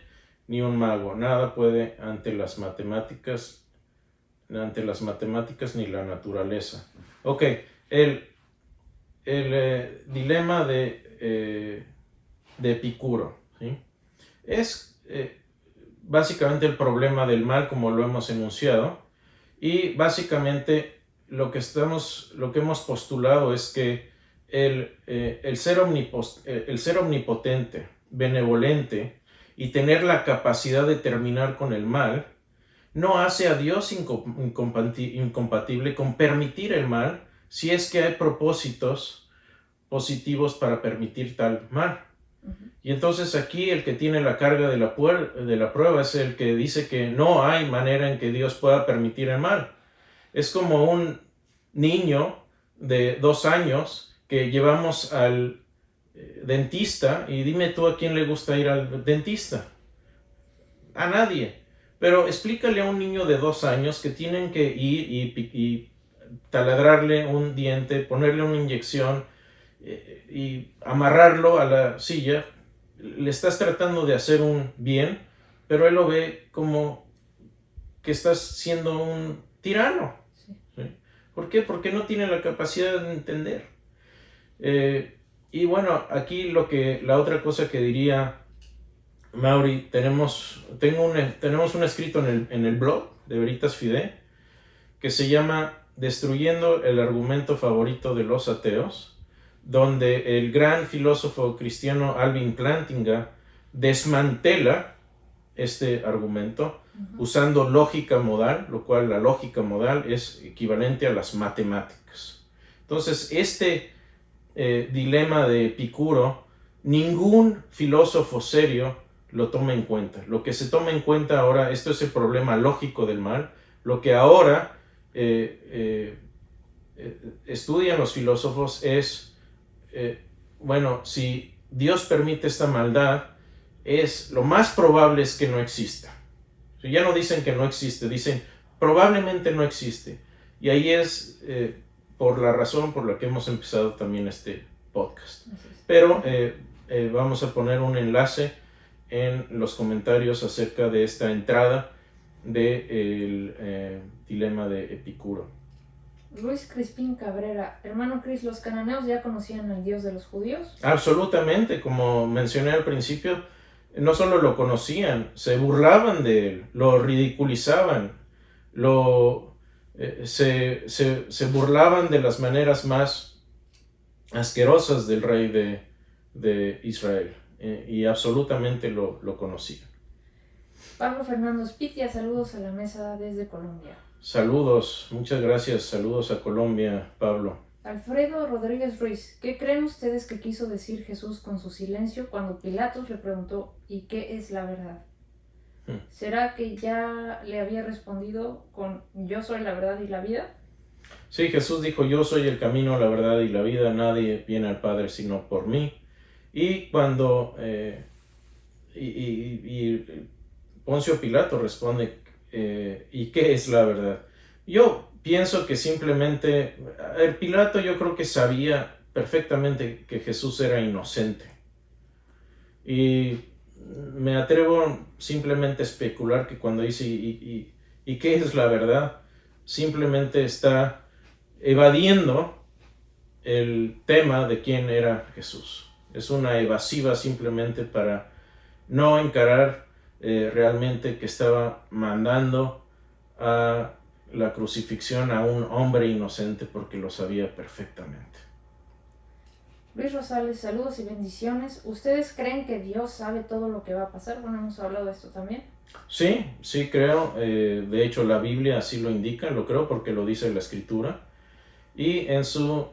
ni un mago. Nada puede ante las matemáticas ni la naturaleza. Ok, el dilema de Epicuro, ¿sí? Es básicamente el problema del mal, como lo hemos enunciado, y básicamente lo que hemos postulado es que el ser omnipotente, benevolente y tener la capacidad de terminar con el mal no hace a Dios incompatible con permitir el mal si es que hay propósitos positivos para permitir tal mal. Y entonces aquí el que tiene la carga de la prueba es el que dice que no hay manera en que Dios pueda permitir el mal. Es como un niño de 2 años que llevamos al dentista, y dime tú a quién le gusta ir al dentista. A nadie. Pero explícale a un niño de 2 años que tienen que ir y taladrarle un diente, ponerle una inyección y amarrarlo a la silla. Le estás tratando de hacer un bien, pero él lo ve como que estás siendo un tirano. ¿Sí? ¿Por qué? Porque no tiene la capacidad de entender. Y bueno, aquí la otra cosa que diría Mauri, tenemos un escrito en el blog de Veritas Fide que se llama Destruyendo el argumento favorito de los ateos, donde el gran filósofo cristiano Alvin Plantinga desmantela este argumento usando lógica modal, lo cual la lógica modal es equivalente a las matemáticas. Entonces, dilema de Epicuro, ningún filósofo serio lo toma en cuenta. Lo que se toma en cuenta ahora, esto es el problema lógico del mal, lo que ahora estudian los filósofos es, si Dios permite esta maldad, lo más probable es que no exista. Ya no dicen que no existe, dicen probablemente no existe. Y ahí es por la razón por la que hemos empezado también este podcast. Pero vamos a poner un enlace en los comentarios acerca de esta entrada del dilema de Epicuro. Luis Crispín Cabrera, hermano Cris, ¿los cananeos ya conocían al Dios de los judíos? Absolutamente, como mencioné al principio, no solo lo conocían, se burlaban de él, lo ridiculizaban, se burlaban de las maneras más asquerosas del rey de Israel, y absolutamente lo conocían. Pablo Fernando Spitia, saludos a la mesa desde Colombia. Saludos, muchas gracias, saludos a Colombia, Pablo. Alfredo Rodríguez Ruiz, ¿qué creen ustedes que quiso decir Jesús con su silencio cuando Pilatos le preguntó ¿y qué es la verdad? ¿Será que ya le había respondido con yo soy la verdad y la vida? Sí, Jesús dijo, yo soy el camino, la verdad y la vida, nadie viene al Padre sino por mí. Y cuando Poncio Pilato responde, ¿y qué es la verdad? Yo pienso que simplemente, el Pilato yo creo que sabía perfectamente que Jesús era inocente. Y me atrevo simplemente a especular que cuando dice, ¿y qué es la verdad? Simplemente está evadiendo el tema de quién era Jesús. Es una evasiva simplemente para no encarar realmente que estaba mandando a la crucifixión a un hombre inocente porque lo sabía perfectamente. Luis Rosales, saludos y bendiciones. ¿Ustedes creen que Dios sabe todo lo que va a pasar? Bueno, hemos hablado de esto también. Sí creo. De hecho, la Biblia así lo indica, lo creo porque lo dice la Escritura. Y en su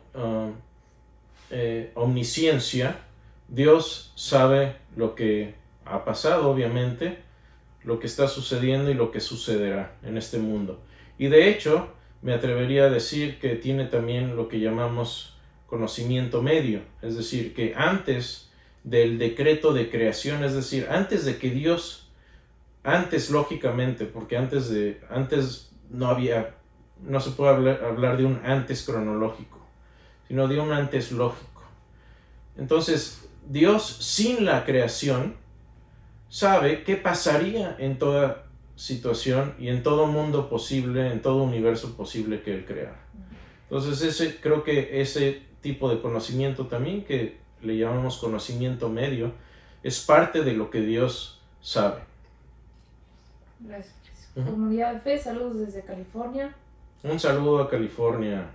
omnisciencia, Dios sabe lo que ha pasado, obviamente, lo que está sucediendo y lo que sucederá en este mundo. Y de hecho, me atrevería a decir que tiene también lo que llamamos conocimiento medio, es decir, que antes del decreto de creación, es decir, antes de que Dios, antes lógicamente, porque antes no se puede hablar de un antes cronológico, sino de un antes lógico. Entonces, Dios sin la creación sabe qué pasaría en toda situación y en todo mundo posible, en todo universo posible que Él crea. Entonces, creo que ese tipo de conocimiento también, que le llamamos conocimiento medio, es parte de lo que Dios sabe. Gracias. Comunidad de Fe, saludos desde California. Un saludo a California.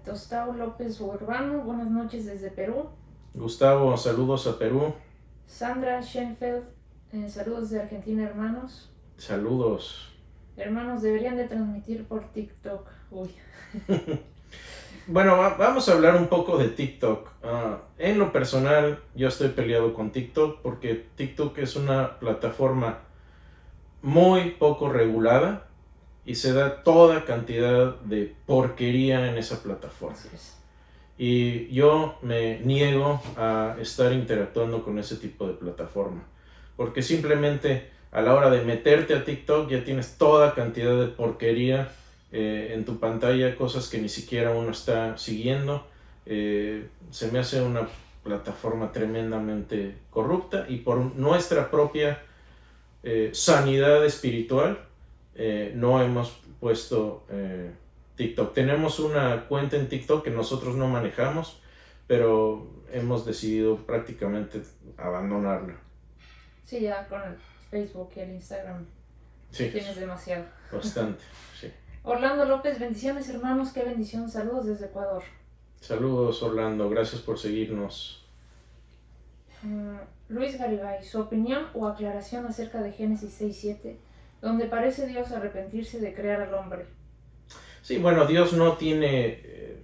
Tostao López Urbano, buenas noches desde Perú. Gustavo, saludos a Perú. Sandra Schenfeld, saludos de Argentina, hermanos. Saludos. Hermanos, deberían de transmitir por TikTok. Uy. Bueno, vamos a hablar un poco de TikTok. En lo personal, yo estoy peleado con TikTok porque TikTok es una plataforma muy poco regulada y se da toda cantidad de porquería en esa plataforma. Y yo me niego a estar interactuando con ese tipo de plataforma, porque simplemente a la hora de meterte a TikTok ya tienes toda cantidad de porquería en tu pantalla, cosas que ni siquiera uno está siguiendo. Se me hace una plataforma tremendamente corrupta, y por nuestra propia sanidad espiritual no hemos puesto TikTok. Tenemos una cuenta en TikTok que nosotros no manejamos, pero hemos decidido prácticamente abandonarla. Sí, ya con el Facebook y el Instagram sí, tienes demasiado. Bastante, sí. Orlando López, bendiciones hermanos, qué bendición, saludos desde Ecuador. Saludos Orlando, gracias por seguirnos. Luis Garibay, su opinión o aclaración acerca de Génesis 6:7, donde parece Dios arrepentirse de crear al hombre. Sí, bueno, Dios no tiene,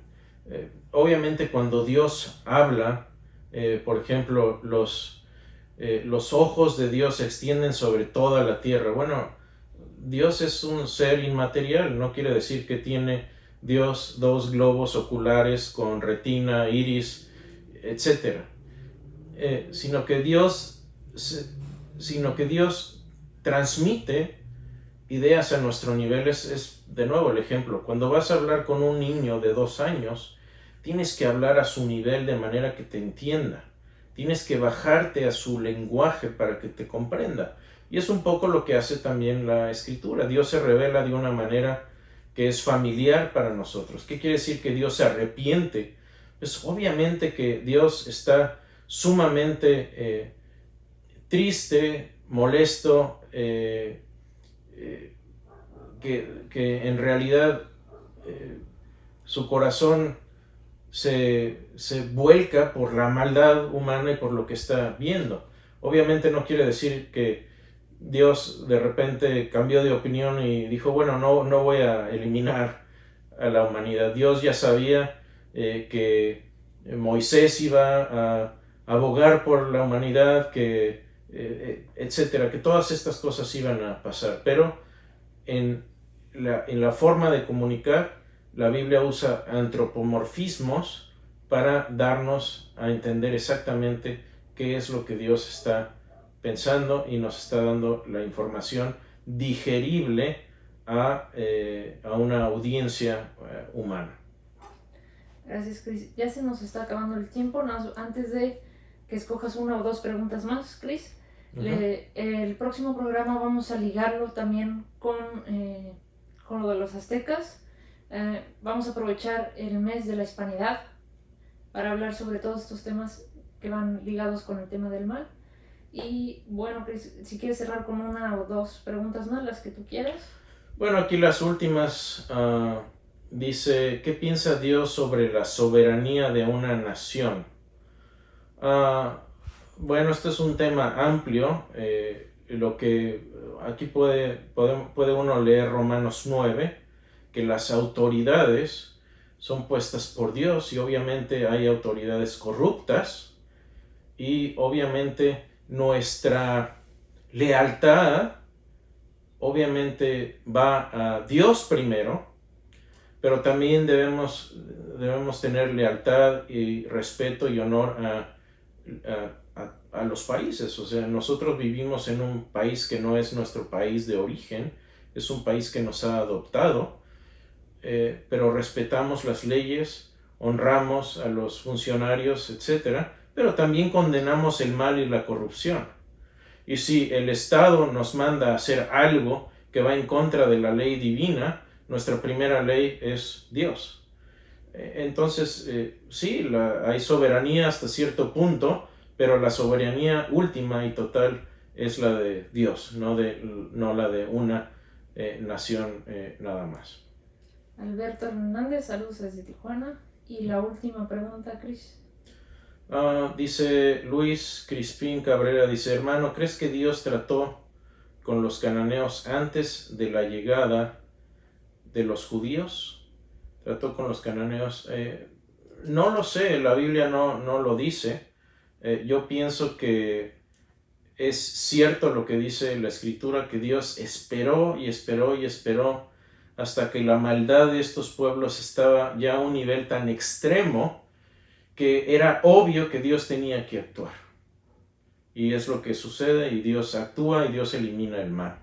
obviamente cuando Dios habla, por ejemplo, los ojos de Dios se extienden sobre toda la tierra. Bueno, Dios es un ser inmaterial, no quiere decir que tiene Dios dos globos oculares con retina, iris, etc. Sino que Dios transmite ideas a nuestro nivel es de nuevo el ejemplo. Cuando vas a hablar con un niño de 2 años, tienes que hablar a su nivel de manera que te entienda. Tienes que bajarte a su lenguaje para que te comprenda. Y es un poco lo que hace también la Escritura. Dios se revela de una manera que es familiar para nosotros. ¿Qué quiere decir que Dios se arrepiente? Pues obviamente que Dios está sumamente triste, molesto, que en realidad su corazón se vuelca por la maldad humana y por lo que está viendo. Obviamente no quiere decir que Dios de repente cambió de opinión y dijo, bueno, no voy a eliminar a la humanidad. Dios ya sabía que Moisés iba a abogar por la humanidad, etcétera, que todas estas cosas iban a pasar. Pero en la forma de comunicar, la Biblia usa antropomorfismos para darnos a entender exactamente qué es lo que Dios está pensando y nos está dando la información digerible a una audiencia humana. Gracias, Chris. Ya se nos está acabando el tiempo. Antes de que escojas una o dos preguntas más, Chris, el próximo programa vamos a ligarlo también con lo de los aztecas. Vamos a aprovechar el mes de la hispanidad para hablar sobre todos estos temas que van ligados con el tema del mal. Y bueno, Chris, si quieres cerrar con una o dos preguntas más, las que tú quieras. Bueno, aquí las últimas. Dice, ¿qué piensa Dios sobre la soberanía de una nación? Bueno, este es un tema amplio. Lo que aquí puede uno leer Romanos 9, que las autoridades son puestas por Dios y obviamente hay autoridades corruptas y obviamente nuestra lealtad obviamente va a Dios primero, pero también debemos tener lealtad y respeto y honor a los países. O sea, nosotros vivimos en un país que no es nuestro país de origen, es un país que nos ha adoptado, pero respetamos las leyes, honramos a los funcionarios, etc. Pero también condenamos el mal y la corrupción. Y si el Estado nos manda a hacer algo que va en contra de la ley divina, nuestra primera ley es Dios. Entonces, sí, hay soberanía hasta cierto punto, pero la soberanía última y total es la de Dios, no la de una nación nada más. Alberto Hernández, saludos desde Tijuana. Y la última pregunta, Cris. Dice Luis Crispín Cabrera, dice, hermano, ¿crees que Dios trató con los cananeos antes de la llegada de los judíos? ¿Trató con los cananeos? No lo sé, la Biblia no lo dice. Yo pienso que es cierto lo que dice la Escritura, que Dios esperó y esperó y esperó hasta que la maldad de estos pueblos estaba ya a un nivel tan extremo que era obvio que Dios tenía que actuar. Y es lo que sucede, y Dios actúa y Dios elimina el mal.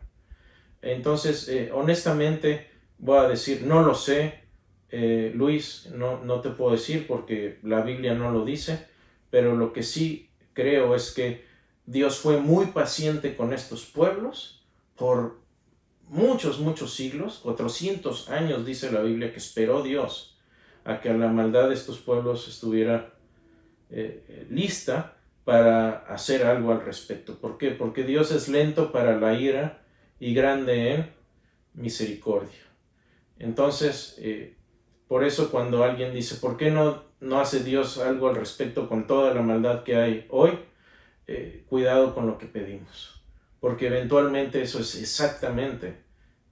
Entonces, honestamente, voy a decir, no lo sé, Luis, no te puedo decir porque la Biblia no lo dice, pero lo que sí creo es que Dios fue muy paciente con estos pueblos por muchos siglos, 400 años dice la Biblia que esperó Dios a que la maldad de estos pueblos estuviera lista para hacer algo al respecto. ¿Por qué? Porque Dios es lento para la ira y grande en misericordia. Entonces, por eso cuando alguien dice, ¿por qué no hace Dios algo al respecto con toda la maldad que hay hoy? Cuidado con lo que pedimos, porque eventualmente eso es exactamente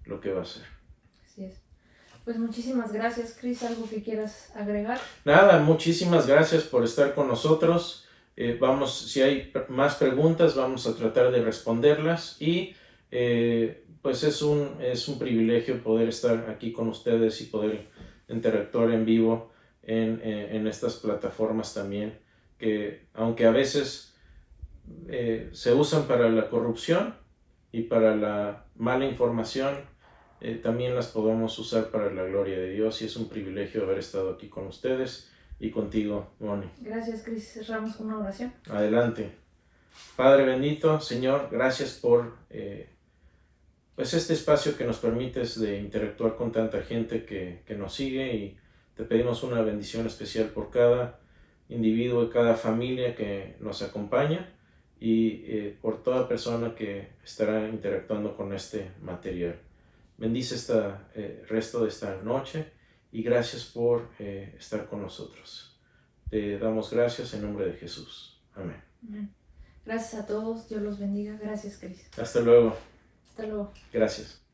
lo que va a hacer. Así es. Pues muchísimas gracias, Cris. ¿Algo que quieras agregar? Nada, muchísimas gracias por estar con nosotros. Si hay más preguntas, vamos a tratar de responderlas y pues es un privilegio poder estar aquí con ustedes y poder interactuar en vivo en estas plataformas también, que aunque a veces se usan para la corrupción, y para la mala información también las podamos usar para la gloria de Dios, y es un privilegio haber estado aquí con ustedes y contigo, Moni. Gracias, Cris. Cerramos con una oración. Adelante. Padre bendito, Señor, gracias por pues este espacio que nos permites de interactuar con tanta gente que nos sigue, y te pedimos una bendición especial por cada individuo y cada familia que nos acompaña, y por toda persona que estará interactuando con este material. Bendice resto de esta noche, y gracias por estar con nosotros. Te damos gracias en nombre de Jesús. Amén. Amén. Gracias a todos. Dios los bendiga. Gracias, Cris. Hasta luego. Hasta luego. Gracias.